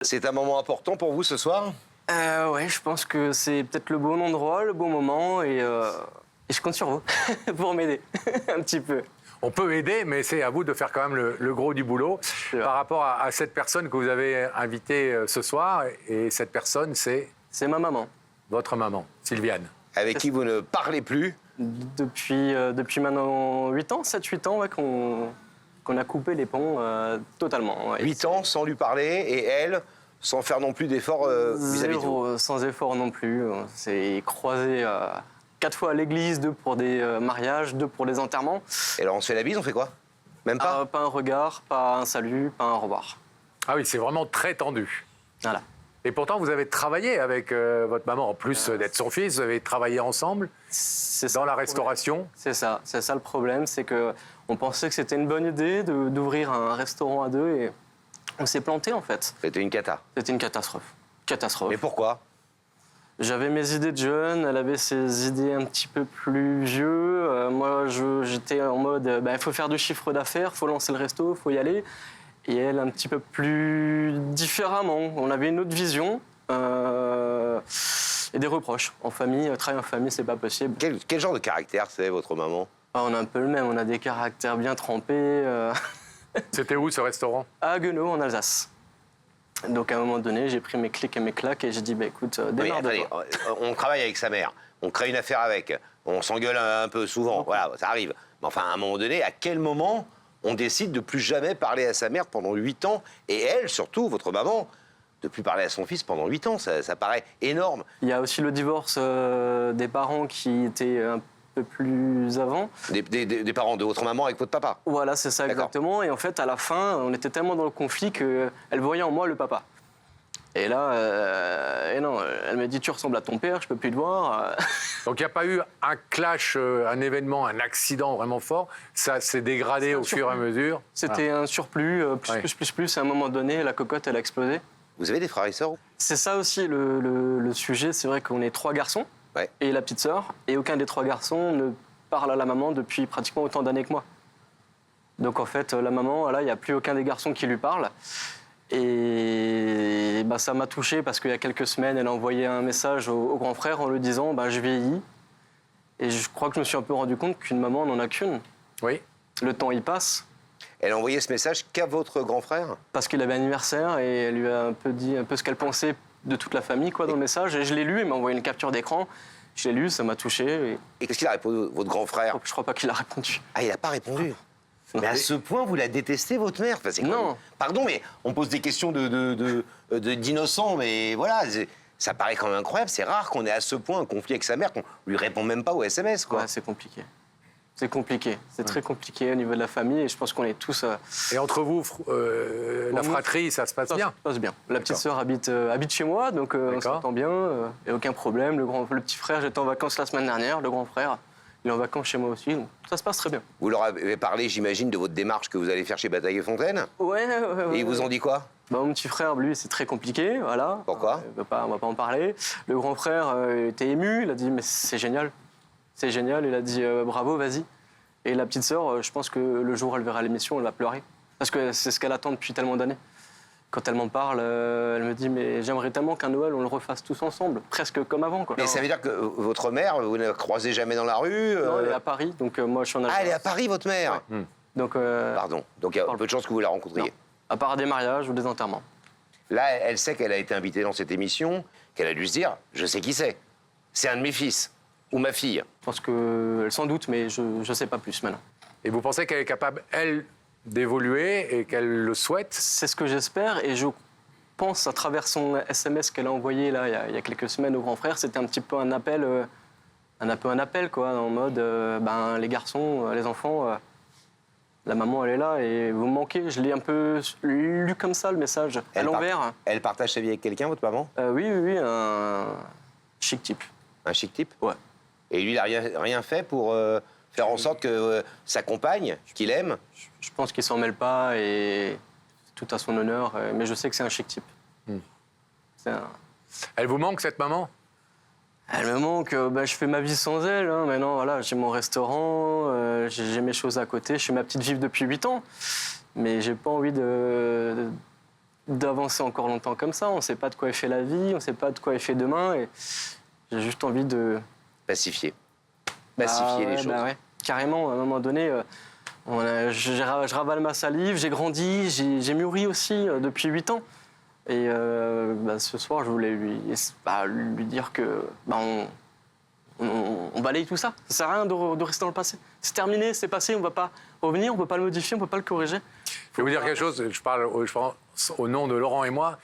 C'est un moment important pour vous ce soir? Ouais, je pense que c'est peut-être le bon endroit, le bon moment, et je compte sur vous pour m'aider un petit peu. On peut aider, mais c'est à vous de faire quand même le gros du boulot. Par rapport à cette personne que vous avez invitée ce soir, et cette personne, c'est C'est ma maman. votre maman, Sylviane. Avec qui vous ne parlez plus? Depuis maintenant 8 ans, 7-8 ans, ouais, qu'on a coupé les ponts totalement. Ouais. 8 ans sans lui parler et elle, sans faire non plus d'efforts vis-à-vis de vous. Zéro, sans effort non plus. On s'est croisés 4 fois à l'église, 2 pour des mariages, 2 pour des enterrements. Et alors on se fait la bise, on fait quoi? Même pas? Pas un regard, pas un salut, pas un au revoir. Ah oui, c'est vraiment très tendu. Voilà. Et pourtant, vous avez travaillé avec votre maman, en plus d'être son fils, vous avez travaillé ensemble C'est ça dans la le problème. restauration. C'est ça le problème, c'est qu'on pensait que c'était une bonne idée d'ouvrir un restaurant à 2 et on s'est planté en fait. C'était une cata. C'était une catastrophe. Catastrophe. Mais pourquoi? J'avais mes idées de jeune, elle avait ses idées un petit peu plus vieux. Moi, j'étais en mode, il faut faire du chiffre d'affaires, il faut lancer le resto, il faut y aller. Et elle, un petit peu plus différemment. On avait une autre vision et des reproches. En famille, travailler en famille, c'est pas possible. Quel genre de caractère c'est votre maman? On a un peu le même, on a des caractères bien trempés. C'était où ce restaurant? À Haguenau, en Alsace. Donc à un moment donné, j'ai pris mes clics et mes claques et j'ai dit, écoute, Mais démarre de attendez, toi. on travaille avec sa mère, on crée une affaire avec, on s'engueule un peu souvent, voilà, ça arrive. Mais enfin, à un moment donné, à quel moment on décide de plus jamais parler à sa mère pendant 8 ans, et elle, surtout, votre maman, de plus parler à son fils pendant 8 ans, ça paraît énorme. Il y a aussi le divorce des parents qui était un peu plus avant. Des parents de votre maman avec votre papa. Voilà, c'est ça D'accord. exactement. Et en fait, à la fin, on était tellement dans le conflit qu'elle voyait en moi le papa. Et là, et non, elle me dit, tu ressembles à ton père, je peux plus te voir. Donc il n'y a pas eu un clash, un événement, un accident vraiment fort. Ça s'est dégradé C'est un au fur et à surplus. mesure. C'était un surplus, Ouais. plus. À un moment donné, la cocotte, elle a explosé. Vous avez des frères et sœurs? C'est ça aussi le sujet. C'est vrai qu'on est 3 garçons Ouais. et la petite sœur. Et aucun des 3 garçons ne parle à la maman depuis pratiquement autant d'années que moi. Donc en fait, la maman, là, il n'y a plus aucun des garçons qui lui parle. Et ça m'a touché parce qu'il y a quelques semaines, elle a envoyé un message au grand frère en lui disant je vieillis. Et je crois que je me suis un peu rendu compte qu'une maman n'en a qu'une. Oui. Le temps y passe. Elle a envoyé ce message qu'à votre grand frère? Parce qu'il avait anniversaire et elle lui a un peu dit ce qu'elle pensait de toute la famille dans le message. Et je l'ai lu, elle m'a envoyé une capture d'écran. Je l'ai lu, ça m'a touché. Et qu'est-ce qu'il a répondu, votre grand frère? Je crois pas qu'il a répondu. Ah, il n'a pas répondu. Mais à ce point, vous la détestez, votre mère? Enfin, c'est quand Non. même- Pardon, mais on pose des questions d'innocents, mais voilà, ça paraît quand même incroyable. C'est rare qu'on ait à ce point un conflit avec sa mère, qu'on lui répond même pas au SMS, quoi. Ouais, c'est compliqué. C'est compliqué. C'est très compliqué au niveau de la famille et je pense qu'on est tous... Et entre vous, la Nous, fratrie, ça se passe bien? Ça se passe bien. La petite D'accord. sœur habite chez moi, donc on D'accord. s'entend bien. Et aucun problème. Le petit frère, j'étais en vacances la semaine dernière. Le grand frère, il est en vacances chez moi aussi. Donc ça se passe très bien. Vous leur avez parlé, j'imagine, de votre démarche que vous allez faire chez Bataille et Fontaine? Ouais. Et ils vous ont dit quoi? Mon petit frère, lui, c'est très compliqué, voilà. Pourquoi? On va pas en parler. Le grand frère était ému, il a dit, mais c'est génial. C'est génial, il a dit, bravo, vas-y. Et la petite sœur, je pense que le jour où elle verra l'émission, elle va pleurer. Parce que c'est ce qu'elle attend depuis tellement d'années. Quand elle m'en parle, elle me dit, mais j'aimerais tellement qu'un Noël, on le refasse tous ensemble, presque comme avant, quoi. Mais ça veut dire que votre mère, vous ne la croisez jamais dans la rue? Non, elle est à Paris, donc moi, je suis en Alsace. Ah, elle est à Paris, votre mère? Donc, Pardon. Donc il y a peu de chances que vous la rencontriez. non. À part des mariages ou des enterrements. Là, elle sait qu'elle a été invitée dans cette émission, qu'elle a dû se dire, je sais qui c'est. C'est un de mes fils. Ou ma fille. Je pense qu'elle s'en doute, mais je ne sais pas plus maintenant. Et vous pensez qu'elle est capable, elle, d'évoluer et qu'elle le souhaite? C'est ce que j'espère et je pense à travers son SMS qu'elle a envoyé là, il y a quelques semaines au grand frère, c'était un petit peu un appel, quoi, en mode les garçons, les enfants, la maman elle est là et vous me manquez. Je l'ai un peu lu comme ça le message, à l'envers. Elle partage sa vie avec quelqu'un, votre maman? Oui, un chic type. Un chic type? Ouais. Et lui, il n'a rien fait pour faire en sorte que sa compagne, qu'il aime... Je pense qu'il s'en mêle pas et tout à son honneur, mais je sais que c'est un chic type. C'est un... Elle vous manque, cette maman? Elle me manque, je fais ma vie sans elle. Hein. Maintenant, voilà, j'ai mon restaurant, j'ai mes choses à côté. Je suis ma petite vive depuis 8 ans. Mais j'ai pas envie d'avancer encore longtemps comme ça. On ne sait pas de quoi est fait la vie, on ne sait pas de quoi est fait demain. Et j'ai juste envie de... Pacifier. Pacifier les choses. Ouais. Carrément, à un moment donné, je ravale ma salive, j'ai grandi, j'ai mûri aussi depuis 8 ans. Et ce soir, je voulais lui dire que on balaye tout ça. Ça sert à rien de rester dans le passé. C'est terminé, c'est passé, on ne va pas revenir, on ne peut pas le modifier, on ne peut pas le corriger. Je vais vous dire quelque chose, je pense au nom de Laurent et moi.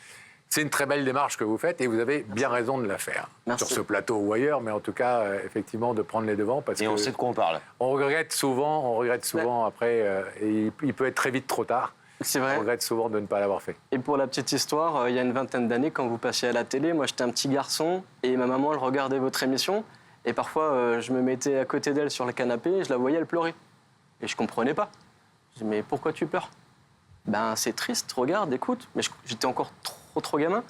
C'est une très belle démarche que vous faites et vous avez bien raison de la faire. Merci. Sur ce plateau ou ailleurs, mais en tout cas, effectivement, de prendre les devants. Parce Et on sait de quoi on parle. On regrette souvent après, et il peut être très vite trop tard. C'est vrai. On regrette souvent de ne pas l'avoir fait. Et pour la petite histoire, il y a une 20aine d'années, quand vous passiez à la télé, moi j'étais un petit garçon et ma maman, elle regardait votre émission. Et parfois, je me mettais à côté d'elle sur le canapé et je la voyais, elle pleurait. Et je comprenais pas. Je dis, mais pourquoi tu pleures? Ben, c'est triste, regarde, écoute. Mais j'étais encore trop gamin.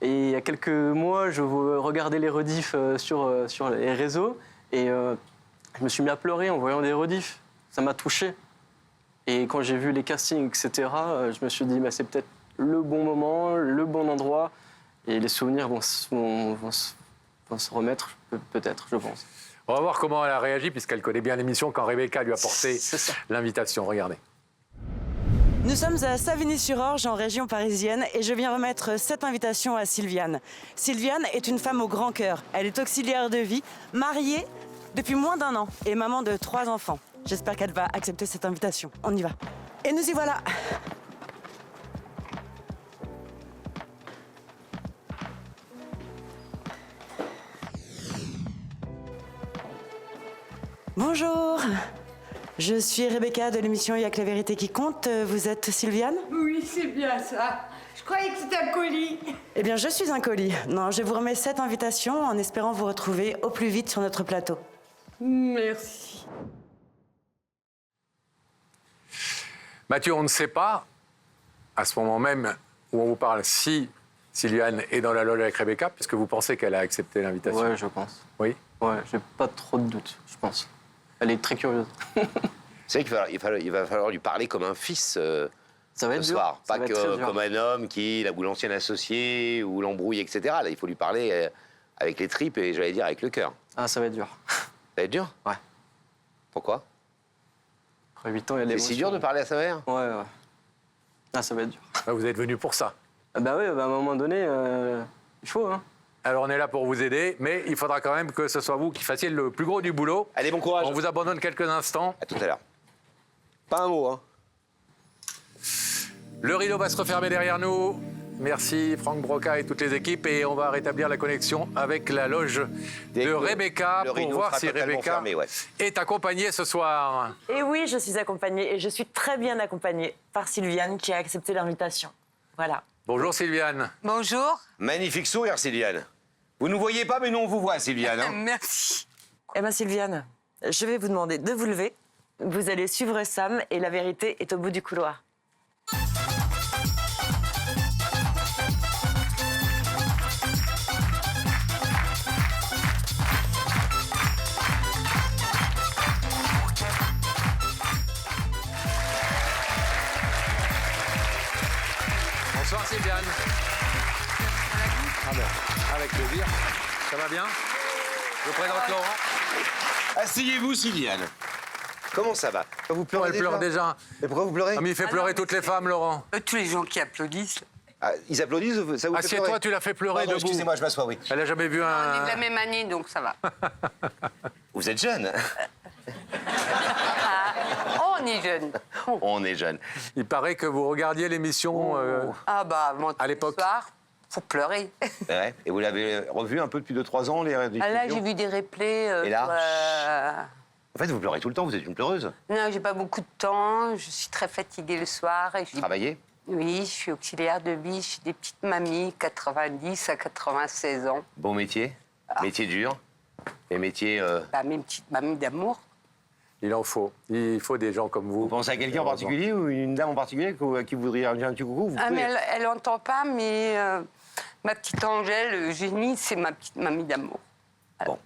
Et il y a quelques mois, je regardais les rediffs sur les réseaux et je me suis mis à pleurer en voyant des rediffs. Ça m'a touché. Et quand j'ai vu les castings, etc., je me suis dit, c'est peut-être le bon moment, le bon endroit. Et les souvenirs vont se remettre, peut-être, je pense. On va voir comment elle a réagi, puisqu'elle connaît bien l'émission, quand Rebecca lui a porté C'est ça. l'invitation. Regardez. Nous sommes à Savigny-sur-Orge, en région parisienne, et je viens remettre cette invitation à Sylviane. Sylviane est une femme au grand cœur. Elle est auxiliaire de vie, mariée depuis moins d'1 an et maman de 3 enfants. J'espère qu'elle va accepter cette invitation. On y va. Et nous y voilà. Bonjour. Je suis Rebecca de l'émission Il y a que la vérité qui compte. Vous êtes Sylviane? Oui, c'est bien ça. Je croyais que c'était un colis. Eh bien, je suis un colis. Non, je vous remets cette invitation en espérant vous retrouver au plus vite sur notre plateau. Merci. Mathieu, on ne sait pas, à ce moment même où on vous parle, si Sylviane est dans la loge avec Rebecca, puisque vous pensez qu'elle a accepté l'invitation. Ouais, je pense. Oui. Ouais, j'ai pas trop de doutes, je pense. Elle est très curieuse. C'est vrai qu'il va falloir lui parler comme un fils Ça va être ce dur. soir. Ça Pas va être très que dur. comme un homme qui a l'ancien associé ou l'embrouille, etc. Là, il faut lui parler avec les tripes et, j'allais dire, avec le cœur. Ah, ça va être dur. Ça va être dur? Ouais. Pourquoi? Après 8 ans, il y a C'est l'émotion. si dur de parler à sa mère? Ouais. Ah, ça va être dur. Ah, vous êtes venu pour ça. Ah bah oui, à un moment donné, il faut, hein. Alors, on est là pour vous aider, mais il faudra quand même que ce soit vous qui fassiez le plus gros du boulot. Allez, bon courage. On vous abandonne quelques instants. À tout à l'heure. Pas un mot, hein. Le rideau va se refermer derrière nous. Merci Franck Broca et toutes les équipes. Et on va rétablir la connexion avec la loge Dès de que Rebecca le pour rideau voir sera si totalement Rebecca fermé, ouais. est accompagnée ce soir. Et oui, je suis accompagnée et je suis très bien accompagnée par Sylviane qui a accepté l'invitation. Voilà. Bonjour Sylviane. Bonjour. Magnifique sourire, Sylviane. Vous ne nous voyez pas, mais nous, on vous voit, Sylviane. Hein. Merci. Eh bien, Sylviane, je vais vous demander de vous lever. Vous allez suivre Sam et la vérité est au bout du couloir. Bonsoir Sylviane. Ah ben, avec plaisir. Ça va bien? Je présente Laurent. Asseyez-vous, Sylviane. Comment ça va? Vous pleurez Elle pleure déjà. Mais pourquoi vous pleurez? Ah, mais il fait pleurer toutes les femmes, Laurent. Tous les gens qui applaudissent. Ah, ils applaudissent, ça vous fait pleurer? Assieds-toi, tu l'as fait pleurer Pardon, debout. excusez-moi, je m'assois, oui. Elle a jamais vu On est de un... la même année, donc ça va. Vous êtes jeune. On est jeunes. On est jeune. Il paraît que vous regardiez l'émission... Ah bah, mon À l'époque. soir, faut pleurer. Ouais. Et vous l'avez revu un peu depuis 2-3 ans, les Ah, là, diffusions? j'ai vu des replays. Et là En fait, vous pleurez tout le temps, vous êtes une pleureuse. Non, j'ai pas beaucoup de temps. Je suis très fatiguée le soir. Et Travaillez? Oui, je suis auxiliaire de vie chez des petites mamies, 90 à 96 ans. Bon métier? Métier dur? Et métier... Bah, mes petites mamies d'amour. Il en faut. Il faut des gens comme vous. Vous pensez à quelqu'un en particulier ou une dame en particulier à qui vous voudriez dire un petit coucou? Vous Ah, pouvez- mais elle entend pas, mais ma petite Angèle, Eugénie, c'est ma petite mamie d'amour. Bon.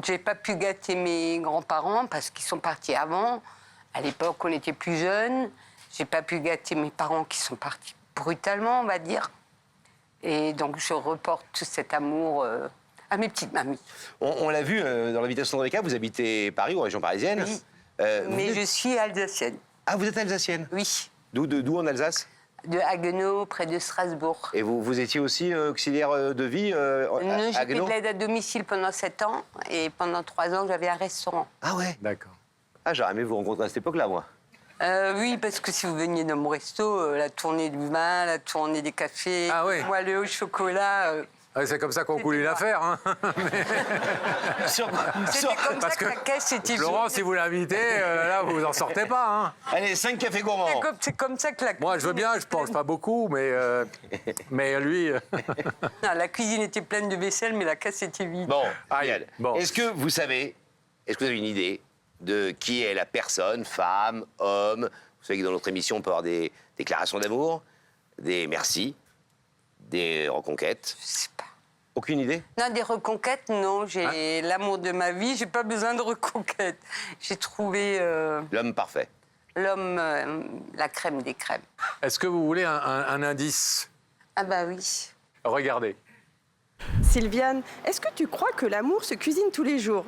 J'ai pas pu gâter mes grands-parents parce qu'ils sont partis avant. À l'époque, on était plus jeunes. J'ai pas pu gâter mes parents qui sont partis brutalement, on va dire. Et donc, je reporte tout cet amour à mes petites mamies. On l'a vu dans l'invitation de Rebecca, vous habitez Paris ou en région parisienne. Oui. Vous Mais êtes- je suis alsacienne, Ah, vous êtes alsacienne. oui. D'où en Alsace? De Haguenau, près de Strasbourg. Et vous étiez aussi auxiliaire de vie J'ai à fait Haguenau? de l'aide à domicile pendant 7 ans. Et pendant 3 ans, j'avais un restaurant. Ah ouais. D'accord. Ah, j'aurais aimé vous rencontrer à cette époque-là, moi. Oui, parce que si vous veniez dans mon resto, la tournée du vin, la tournée des cafés, Ah oui. moi le au chocolat, Ouais, c'est comme ça qu'on coule une affaire. Hein. c'était comme ça que la caisse était Laurent, vide. si vous l'invitez, là, vous en sortez pas. Hein. Allez, 5 cafés gourmands. C'est comme ça que la Moi, je veux bien, je pense pas beaucoup, mais lui... Non, la cuisine était pleine de vaisselle, mais la caisse était vide. Bon, Aïe. génial. Bon. Est-ce que vous avez une idée de qui est la personne, femme, homme? Vous savez que dans notre émission, on peut avoir des déclarations d'amour, des merci, des reconquêtes. Je sais pas. Aucune idée? Non, des reconquêtes, non. J'ai l'amour de ma vie, j'ai pas besoin de reconquête. J'ai trouvé L'homme parfait. l'homme, la crème des crèmes. Est-ce que vous voulez un indice? Ah bah oui. Regardez. Sylviane, est-ce que tu crois que l'amour se cuisine tous les jours?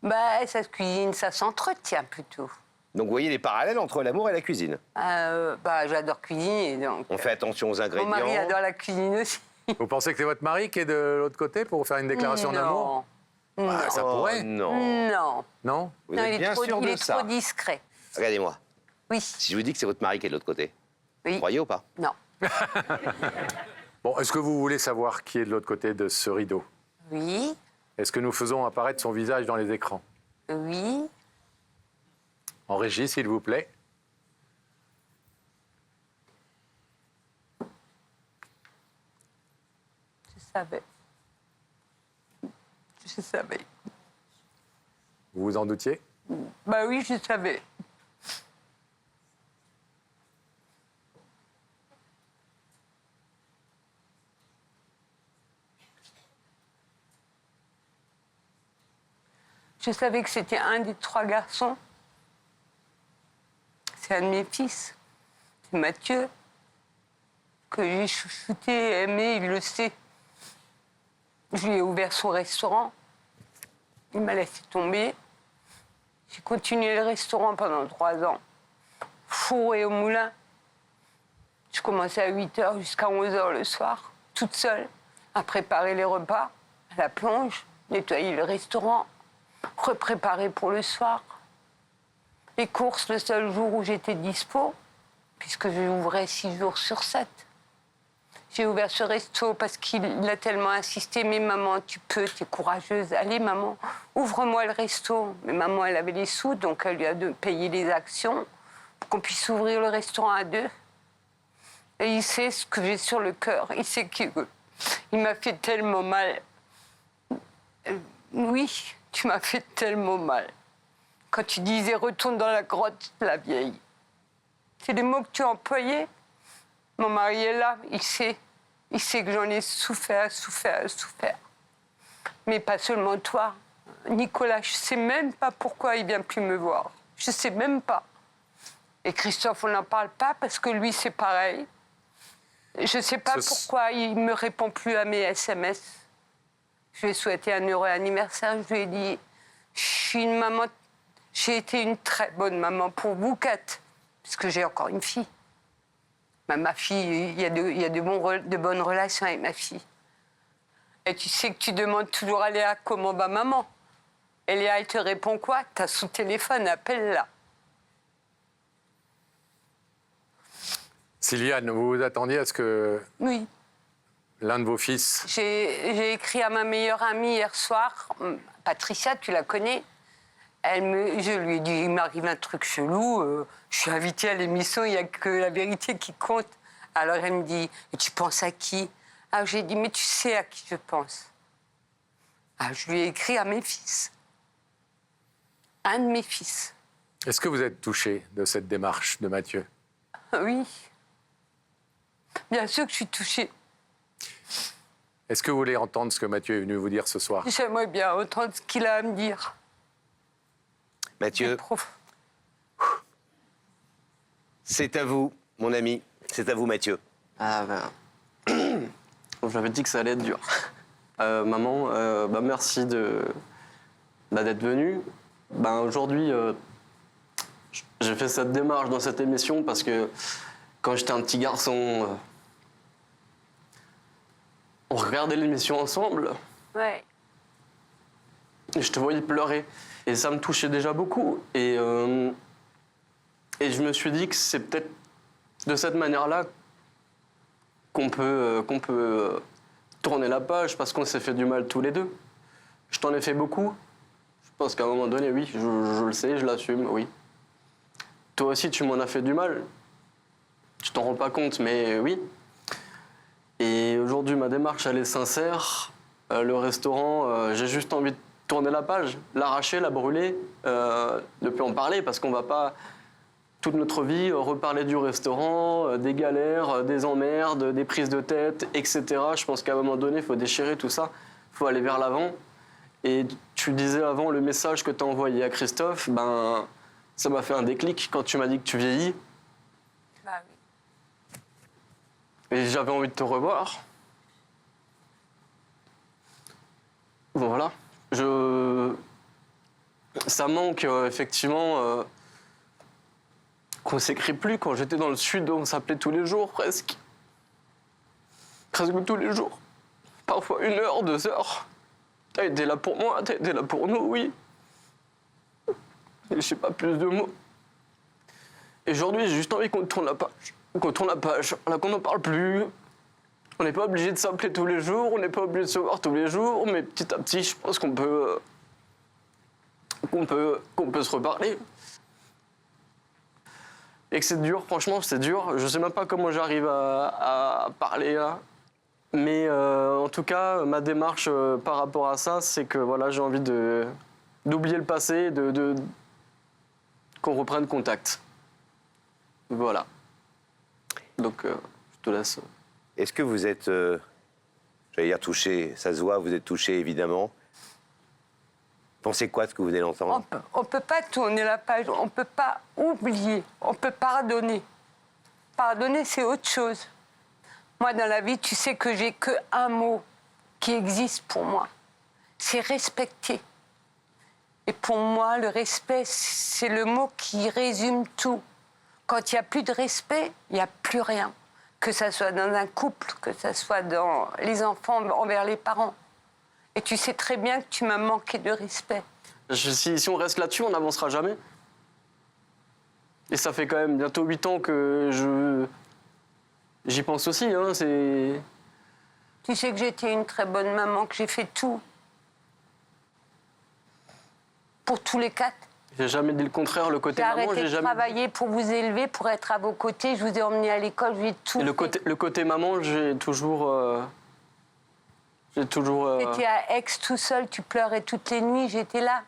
Bah, ça se cuisine, ça s'entretient plutôt. Donc vous voyez les parallèles entre l'amour et la cuisine. Bah, j'adore cuisiner, donc. On fait attention aux Mon ingrédients. mari adore la cuisine aussi. Vous pensez que c'est votre mari qui est de l'autre côté pour vous faire une déclaration d'amour? Non. Ah, ça Oh, pourrait. non. Non. Non? Vous Non, êtes il bien est trop, sûr il de est ça. trop discret. Regardez-moi. Oui. Si je vous dis que c'est votre mari qui est de l'autre côté, Oui. vous croyez ou pas? Non. Bon, est-ce que vous voulez savoir qui est de l'autre côté de ce rideau? Oui. Est-ce que nous faisons apparaître son visage dans les écrans? Oui. En régie, s'il vous plaît. Je savais. Je savais. Vous vous en doutiez? Bah oui, je savais. Je savais que c'était un des 3 garçons. C'est un de mes fils. C'est Mathieu. Que j'ai chouchouté, aimé, il le sait. Je lui ai ouvert son restaurant. Il m'a laissé tomber. J'ai continué le restaurant pendant 3 ans. Four et au moulin. Je commençais à 8h jusqu'à 11h le soir, toute seule, à préparer les repas, à la plonge, nettoyer le restaurant, repréparer pour le soir. Les courses, le seul jour où j'étais dispo, puisque j'ouvrais 6 jours sur 7. J'ai ouvert ce resto parce qu'il a tellement insisté. Mais maman, tu peux, tu es courageuse. Allez, maman, ouvre-moi le resto. Mais maman, elle avait les sous, donc elle lui a payé les actions pour qu'on puisse ouvrir le restaurant à 2. Et il sait ce que j'ai sur le cœur. Il sait qu'il m'a fait tellement mal. Oui, tu m'as fait tellement mal. Quand tu disais retourne dans la grotte, la vieille. C'est les mots que tu as employés. Mon mari est là, il sait. Il sait que j'en ai souffert. Mais pas seulement toi. Nicolas, je sais même pas pourquoi il vient plus me voir. Je sais même pas. Et Christophe, on n'en parle pas parce que lui, c'est pareil. Je sais pas pourquoi il me répond plus à mes SMS. Je lui ai souhaité un heureux anniversaire. Je lui ai dit, je suis une maman, j'ai été une très bonne maman pour vous quatre, puisque j'ai encore une fille. Ma fille, il y a de bonnes relations avec ma fille. Et tu sais que tu demandes toujours à Léa comment va maman. Et Léa, elle te répond quoi? T'as son téléphone, appelle-la. Sylviane, vous vous attendiez à ce que Oui. l'un de vos fils... J'ai écrit à ma meilleure amie hier soir, Patricia, tu la connais. Je lui ai dit, il m'arrive un truc chelou, je suis invitée à l'émission, il n'y a que la vérité qui compte. Alors elle me dit, et tu penses à qui? Ah, j'ai dit, mais tu sais à qui je pense. Ah, je lui ai écrit à mes fils. Un de mes fils. Est-ce que vous êtes touché de cette démarche de Mathieu? Oui. Bien sûr que je suis touchée. Est-ce que vous voulez entendre ce que Mathieu est venu vous dire ce soir? J'aimerais bien entendre ce qu'il a à me dire. Mathieu, c'est à vous, mon ami. C'est à vous, Mathieu. Ah ben, j'avais dit que ça allait être dur. Maman, merci d'être venue. Aujourd'hui, j'ai fait cette démarche dans cette émission parce que quand j'étais un petit garçon, on regardait l'émission ensemble Ouais. et je te voyais pleurer. Et ça me touchait déjà beaucoup. Et je me suis dit que c'est peut-être de cette manière-là qu'on peut tourner la page parce qu'on s'est fait du mal tous les deux. Je t'en ai fait beaucoup. Je pense qu'à un moment donné, oui, je le sais, je l'assume, oui. Toi aussi, tu m'en as fait du mal. Tu t'en rends pas compte, mais oui. Et aujourd'hui, ma démarche, elle est sincère. Le restaurant, j'ai juste envie de tourner la page, l'arracher, la brûler, ne plus en parler parce qu'on va pas toute notre vie reparler du restaurant, des galères, des emmerdes, des prises de tête, etc. Je pense qu'à un moment donné, il faut déchirer tout ça, il faut aller vers l'avant. Et tu disais avant le message que tu as envoyé à Christophe, ça m'a fait un déclic quand tu m'as dit que tu vieillis. Bah oui. Et j'avais envie de te revoir. Bon, voilà. Ça manque effectivement qu'on s'écrit plus. Quand j'étais dans le sud, on s'appelait tous les jours presque. Presque tous les jours. Parfois 1 heure, 2 heures. T'as été là pour moi, t'as été là pour nous, oui. Et je sais pas plus de mots. Et aujourd'hui, j'ai juste envie qu'on tourne la page. Qu'on tourne la page, là, qu'on n'en parle plus. On n'est pas obligé de s'appeler tous les jours, on n'est pas obligé de se voir tous les jours, mais petit à petit, je pense qu'on peut se reparler. Et que c'est dur, franchement, c'est dur. Je sais même pas comment j'arrive à parler là. Mais en tout cas, ma démarche par rapport à ça, c'est que voilà, j'ai envie d'oublier le passé, qu'on reprenne contact. Voilà. Donc, je te laisse. Est-ce que vous êtes, j'allais dire touché, ça se voit, vous êtes touché évidemment. Pensez quoi de ce que vous venez d'entendre? On peut pas tourner la page, on peut pas oublier, on peut pardonner. Pardonner, c'est autre chose. Moi, dans la vie, tu sais que j'ai que un mot qui existe pour moi. C'est respecter. Et pour moi, le respect, c'est le mot qui résume tout. Quand il n'y a plus de respect, il n'y a plus rien. Que ça soit dans un couple, que ça soit dans les enfants envers les parents. Et tu sais très bien que tu m'as manqué de respect. Si on reste là-dessus, on n'avancera jamais. Et ça fait quand même bientôt 8 ans que j'y pense aussi. Hein, c'est... Tu sais que j'étais une très bonne maman, que j'ai fait tout. Pour tous les 4. J'ai jamais dit le contraire, le côté J'ai maman, arrêté j'ai de jamais... travailler pour vous élever, pour être à vos côtés. Je vous ai emmené à l'école, je vous ai tout Et fait. le côté maman, j'ai toujours... T'étais à Aix tout seul, tu pleurais toutes les nuits, j'étais là.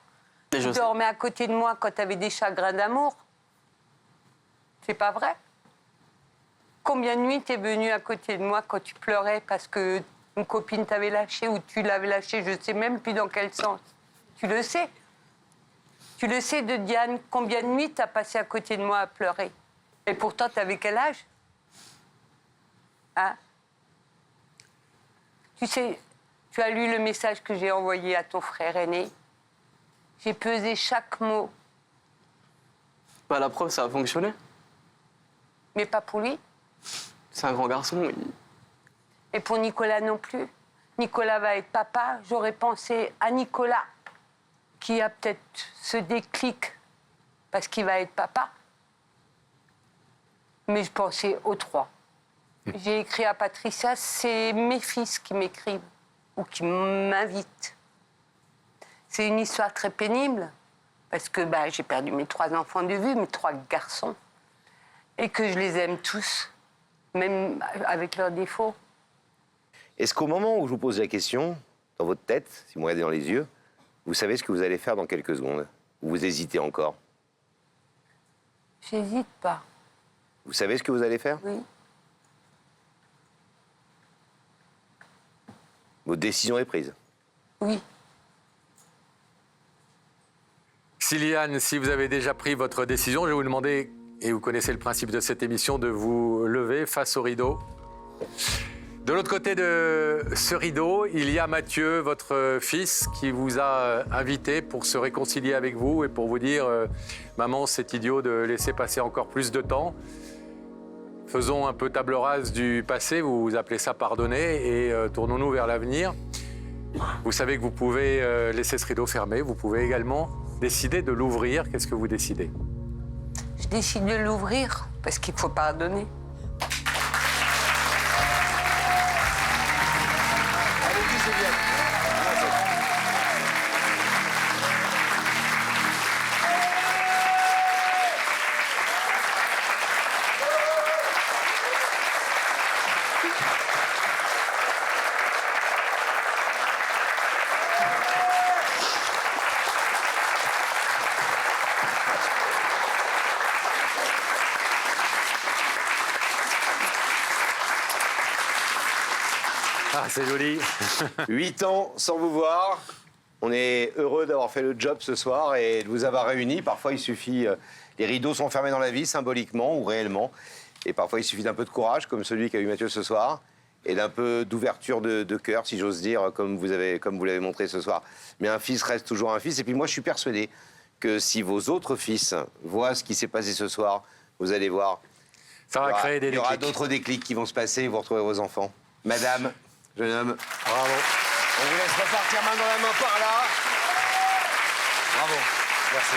Et Tu je sais. dormais à côté de moi quand tu avais des chagrins d'amour. C'est pas vrai? Combien de nuits t'es venu à côté de moi quand tu pleurais parce que une copine t'avait lâché ou tu l'avais lâché, je sais même plus dans quel sens. Tu le sais? Tu le sais de Diane, combien de nuits t'as passé à côté de moi à pleurer? Et pourtant, t'avais quel âge? Hein? Tu sais, tu as lu le message que j'ai envoyé à ton frère aîné. J'ai pesé chaque mot, La preuve, ça a fonctionné. mais pas pour lui. C'est un grand garçon. Et pour Nicolas non plus. Nicolas va être papa. J'aurais pensé à Nicolas, qui a peut-être ce déclic parce qu'il va être papa. Mais je pensais aux 3. J'ai écrit à Patricia, c'est mes fils qui m'écrivent ou qui m'invitent. C'est une histoire très pénible parce que j'ai perdu mes 3 enfants de vue, mes 3 garçons, et que je les aime tous, même avec leurs défauts. Est-ce qu'au moment où je vous pose la question, dans votre tête, si vous me regardez dans les yeux, vous savez ce que vous allez faire dans quelques secondes? Ou vous hésitez encore? J'hésite pas, Vous savez ce que vous allez faire? oui. Votre décision est prise. Oui. Sylviane, si vous avez déjà pris votre décision, je vais vous demander, et vous connaissez le principe de cette émission, de vous lever face au rideau De l'autre côté de ce rideau, il y a Mathieu, votre fils, qui vous a invité pour se réconcilier avec vous et pour vous dire maman, c'est idiot de laisser passer encore plus de temps. Faisons un peu table rase du passé, vous appelez ça pardonner, et tournons-nous vers l'avenir. Vous savez que vous pouvez laisser ce rideau fermé, vous pouvez également décider de l'ouvrir. Qu'est-ce que vous décidez? Je décide de l'ouvrir parce qu'il faut pardonner. Allez-y, Sylviane. Ah, c'est joli. 8 ans sans vous voir. On est heureux d'avoir fait le job ce soir et de vous avoir réunis. Parfois, il suffit... les rideaux sont fermés dans la vie, symboliquement ou réellement. Et parfois, il suffit d'un peu de courage, comme celui qu'a eu Mathieu ce soir, et d'un peu d'ouverture de cœur, si j'ose dire, comme vous l'avez montré ce soir. Mais un fils reste toujours un fils. Et puis moi, je suis persuadé que si vos autres fils voient ce qui s'est passé ce soir, vous allez voir... Ça va créer des Il y aura déclics. d'autres déclics qui vont se passer et vous retrouverez vos enfants. Madame, jeune homme, Bravo. on vous laisse repartir main dans la main par là. Bravo. Merci.